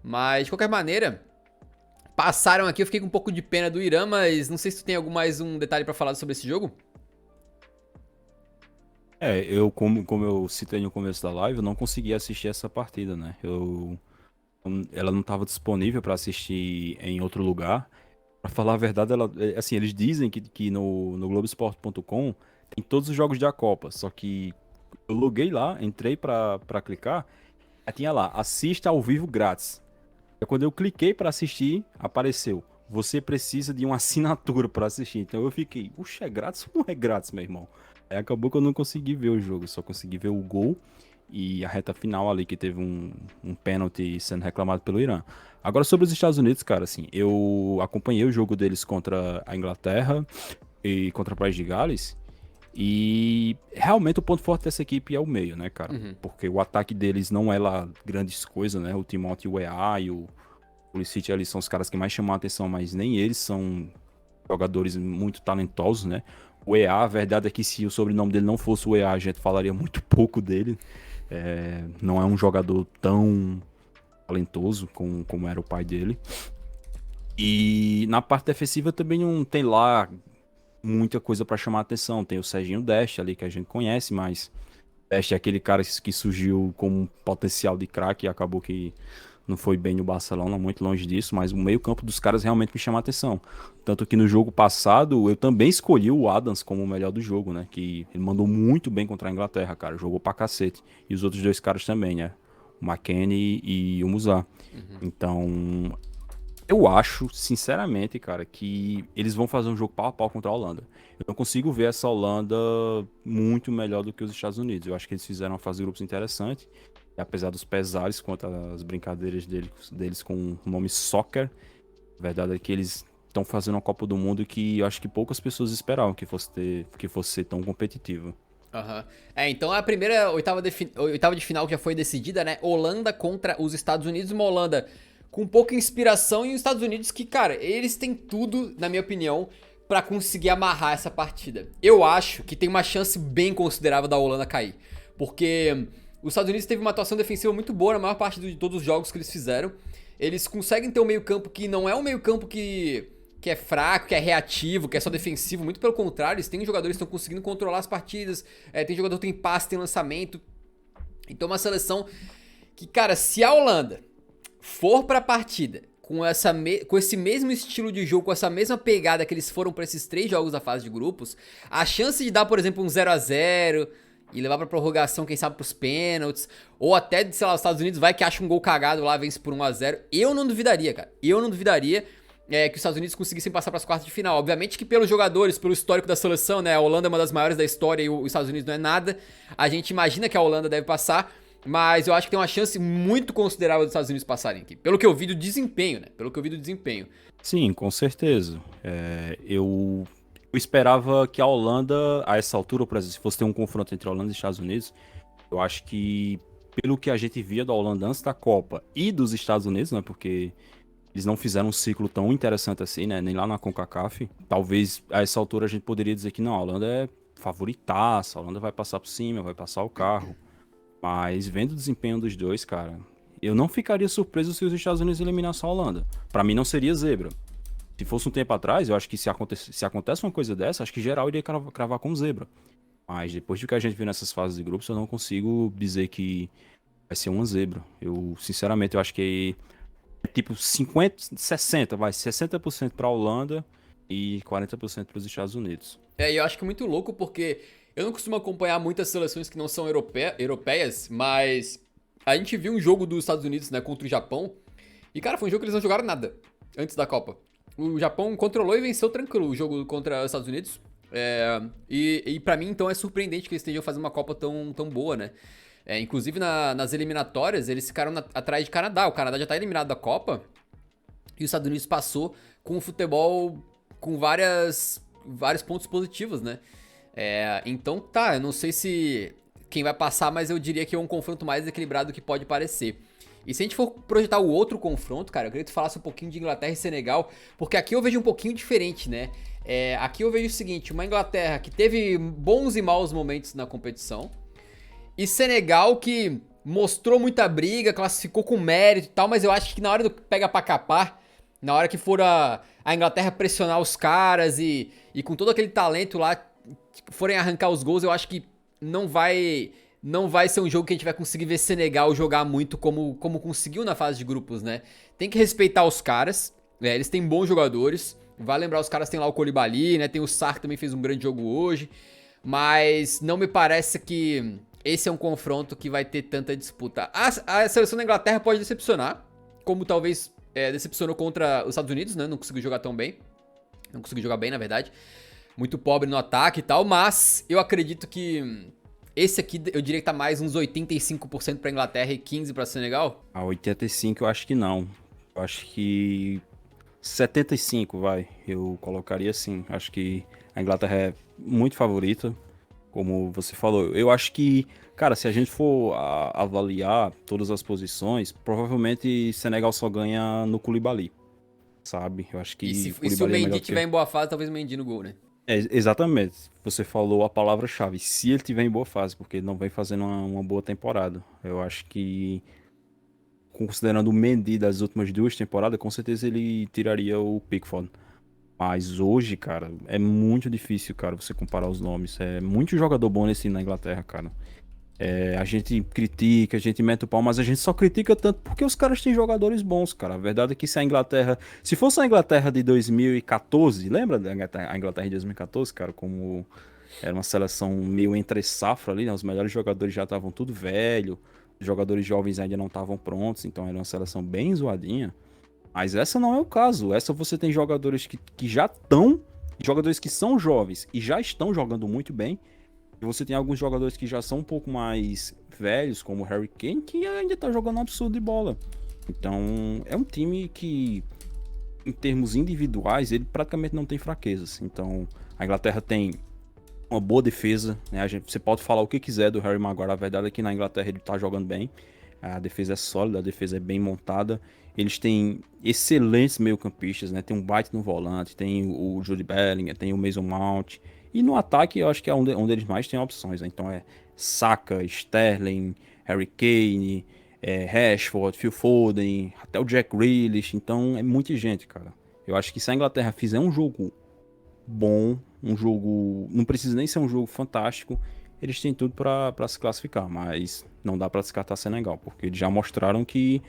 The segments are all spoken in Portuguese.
Mas, de qualquer maneira, passaram aqui. Eu fiquei com um pouco de pena do Irã, mas não sei se tu tem mais um detalhe pra falar sobre esse jogo. Como eu citei no começo da live, eu não consegui assistir essa partida, né? Ela não estava disponível para assistir em outro lugar. Pra falar a verdade, assim, eles dizem que no Globoesporte.com tem todos os jogos da Copa, só que eu loguei lá, entrei pra clicar, aí tinha lá, assista ao vivo grátis. Aí quando eu cliquei pra assistir, apareceu, você precisa de uma assinatura pra assistir. Então eu fiquei, puxa, é grátis ou não é grátis, meu irmão? Aí acabou que eu não consegui ver o jogo, só consegui ver o gol e a reta final ali, que teve um pênalti sendo reclamado pelo Irã. Agora sobre os Estados Unidos, cara, assim, eu acompanhei o jogo deles contra a Inglaterra e contra o País de Gales. E realmente o ponto forte dessa equipe é o meio, né, cara? Uhum. Porque o ataque deles não é lá grandes coisas, né? O Timóteo Weah e o Pulisic ali são os caras que mais chamam a atenção, mas nem eles são jogadores muito talentosos, né? O EA, a verdade é que se o sobrenome dele não fosse o EA, a gente falaria muito pouco dele. Não é um jogador tão talentoso como era o pai dele. E na parte defensiva também não tem lá muita coisa pra chamar a atenção. Tem o Serginho Dest ali que a gente conhece, mas Dest é aquele cara que surgiu com um potencial de craque e acabou que não foi bem no Barcelona, muito longe disso, mas o meio-campo dos caras realmente me chama a atenção. Tanto que no jogo passado eu também escolhi o Adams como o melhor do jogo, né? Que ele mandou muito bem contra a Inglaterra, cara. Jogou pra cacete. E os outros dois caras também, né? O McKennie e o Musá. Uhum. Então, eu acho, sinceramente, cara, que eles vão fazer um jogo pau a pau contra a Holanda. Eu não consigo ver essa Holanda muito melhor do que os Estados Unidos. Eu acho que eles fizeram uma fase de grupos interessante. E apesar dos pesares quanto às brincadeiras deles com o nome Soccer, a verdade é que eles estão fazendo uma Copa do Mundo que eu acho que poucas pessoas esperavam que fosse ser tão competitiva. Aham. Então a primeira oitava de final que já foi decidida, né? Holanda contra os Estados Unidos. Uma Holanda com pouca inspiração e os Estados Unidos que, cara, eles têm tudo, na minha opinião, pra conseguir amarrar essa partida. Eu acho que tem uma chance bem considerável da Holanda cair. Porque os Estados Unidos teve uma atuação defensiva muito boa na maior parte de todos os jogos que eles fizeram. Eles conseguem ter um meio-campo que não é um meio-campo que é fraco, que é reativo, que é só defensivo. Muito pelo contrário, eles têm jogadores que estão conseguindo controlar as partidas. Tem jogador que tem passe, tem lançamento. Então, uma seleção que, cara, se a Holanda for pra partida com esse mesmo estilo de jogo, com essa mesma pegada que eles foram pra esses 3 jogos da fase de grupos, a chance de dar, por exemplo, um 0-0 e levar pra prorrogação, quem sabe pros pênaltis, ou até, sei lá, os Estados Unidos vai que acha um gol cagado lá, vence por 1-0, eu não duvidaria, cara. Eu não duvidaria que os Estados Unidos conseguissem passar para as quartas de final. Obviamente que pelos jogadores, pelo histórico da seleção, né? A Holanda é uma das maiores da história e os Estados Unidos não é nada. A gente imagina que a Holanda deve passar, mas eu acho que tem uma chance muito considerável dos Estados Unidos passarem aqui. Pelo que eu vi do desempenho, né? Pelo que eu vi do desempenho. Sim, com certeza. Eu esperava que a Holanda, a essa altura, por exemplo, se fosse ter um confronto entre a Holanda e os Estados Unidos, eu acho que, pelo que a gente via da Holanda antes da Copa e dos Estados Unidos, né? Porque eles não fizeram um ciclo tão interessante assim, né? Nem lá na CONCACAF. Talvez a essa altura a gente poderia dizer que não, a Holanda é favoritaça, a Holanda vai passar por cima, vai passar o carro. Mas vendo o desempenho dos dois, cara, eu não ficaria surpreso se os Estados Unidos eliminassem a Holanda. Pra mim não seria zebra. Se fosse um tempo atrás, eu acho que se acontece uma coisa dessa, acho que geral iria cravar com zebra. Mas depois do que a gente viu nessas fases de grupos, eu não consigo dizer que vai ser uma zebra. Eu, sinceramente, eu acho que é tipo 50, 60, vai, 60% pra Holanda e 40% para os Estados Unidos. E eu acho que é muito louco porque eu não costumo acompanhar muitas seleções que não são europeias, mas a gente viu um jogo dos Estados Unidos, né, contra o Japão. E, cara, foi um jogo que eles não jogaram nada antes da Copa. O Japão controlou e venceu tranquilo o jogo contra os Estados Unidos. E para mim, então, é surpreendente que eles estejam fazendo uma Copa tão boa, né? Inclusive, nas eliminatórias, eles ficaram atrás de Canadá. O Canadá já tá eliminado da Copa. E os Estados Unidos passou com o futebol com vários pontos positivos, né? Então tá, eu não sei se quem vai passar, mas eu diria que é um confronto mais equilibrado do que pode parecer. E se a gente for projetar o outro confronto, cara, eu queria que tu falasse um pouquinho de Inglaterra e Senegal, porque aqui eu vejo um pouquinho diferente, né? Aqui eu vejo o seguinte, uma Inglaterra que teve bons e maus momentos na competição, e Senegal que mostrou muita briga, classificou com mérito e tal, mas eu acho que na hora do pega pra capar, na hora que for a Inglaterra pressionar os caras e com todo aquele talento lá, forem arrancar os gols, eu acho que não vai ser um jogo que a gente vai conseguir ver Senegal jogar muito como conseguiu na fase de grupos, né? Tem que respeitar os caras, né? Eles têm bons jogadores. Vai lembrar, os caras tem lá o Koulibaly, né? Tem o Sarr que também fez um grande jogo hoje. Mas não me parece que esse é um confronto que vai ter tanta disputa. A seleção da Inglaterra pode decepcionar, como talvez decepcionou contra os Estados Unidos, né? Não conseguiu jogar tão bem. Não conseguiu jogar bem, na verdade. Muito pobre no ataque e tal, mas eu acredito que esse aqui, eu diria que tá mais uns 85% pra Inglaterra e 15% pra Senegal. A 85 eu acho que não. Eu acho que 75, vai. Eu colocaria assim. Acho que a Inglaterra é muito favorita, como você falou. Eu acho que, cara, se a gente for avaliar todas as posições, provavelmente Senegal só ganha no Koulibaly, sabe? Eu acho que E se o Koulibaly é Mendy melhor tiver em boa fase, talvez o Mendy no gol, né? Exatamente. Você falou a palavra-chave. Se ele tiver em boa fase, porque ele não vem fazendo uma boa temporada. Eu acho que, considerando o Mendy das últimas duas temporadas, com certeza ele tiraria o Pickford. Mas hoje, cara, é muito difícil, cara, você comparar os nomes. É muito jogador bom nesse na Inglaterra, cara. A gente critica, a gente mete o pau, mas a gente só critica tanto porque os caras têm jogadores bons, cara. A verdade é que se a Inglaterra... Se fosse a Inglaterra de 2014, lembra da Inglaterra de 2014, cara? Como era uma seleção meio entre safra ali, né? Os melhores jogadores já estavam tudo velho, os jogadores jovens ainda não estavam prontos, então era uma seleção bem zoadinha. Mas essa não é o caso. Essa você tem jogadores que já estão, jogadores que são jovens e já estão jogando muito bem. E você tem alguns jogadores que já são um pouco mais velhos, como o Harry Kane, que ainda tá jogando um absurdo de bola. Então, é um time que, em termos individuais, ele praticamente não tem fraquezas. Então, a Inglaterra tem uma boa defesa, né? Você pode falar o que quiser do Harry Maguire, a verdade é que na Inglaterra ele tá jogando bem. A defesa é sólida, a defesa é bem montada. Eles têm excelentes meio-campistas, né? Tem um White no volante, tem o Jude Bellingham, tem o Mason Mount. E no ataque eu acho que é onde eles mais têm opções, né? Então é Saka, Sterling, Harry Kane, Rashford, Phil Foden, até o Jack Grealish. Então é muita gente, cara. Eu acho que se a Inglaterra fizer um jogo bom, um jogo... Não precisa nem ser um jogo fantástico, eles têm tudo pra se classificar. Mas não dá pra descartar Senegal, porque eles já mostraram que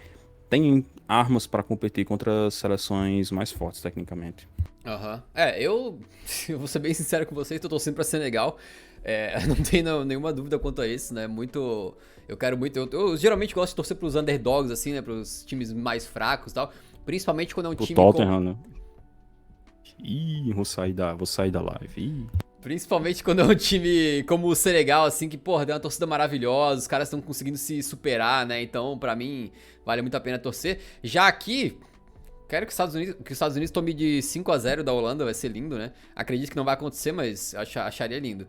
tem armas pra competir contra seleções mais fortes, tecnicamente. Aham. Eu vou ser bem sincero com vocês, tô torcendo pra Senegal. Não tenho nenhuma dúvida quanto a isso, né? Muito. Eu quero muito. Eu geralmente gosto de torcer pros underdogs, assim, né? Pros times mais fracos e tal. Principalmente quando é um O time. Tottenham, né? Ih, vou sair da live. Ih. Principalmente quando é um time como o Senegal, assim, que, porra, deu uma torcida maravilhosa, os caras estão conseguindo se superar, né? Então, pra mim, vale muito a pena torcer. Já aqui, quero que os Estados Unidos tome de 5-0 da Holanda, vai ser lindo, né? Acredito que não vai acontecer, mas acharia lindo.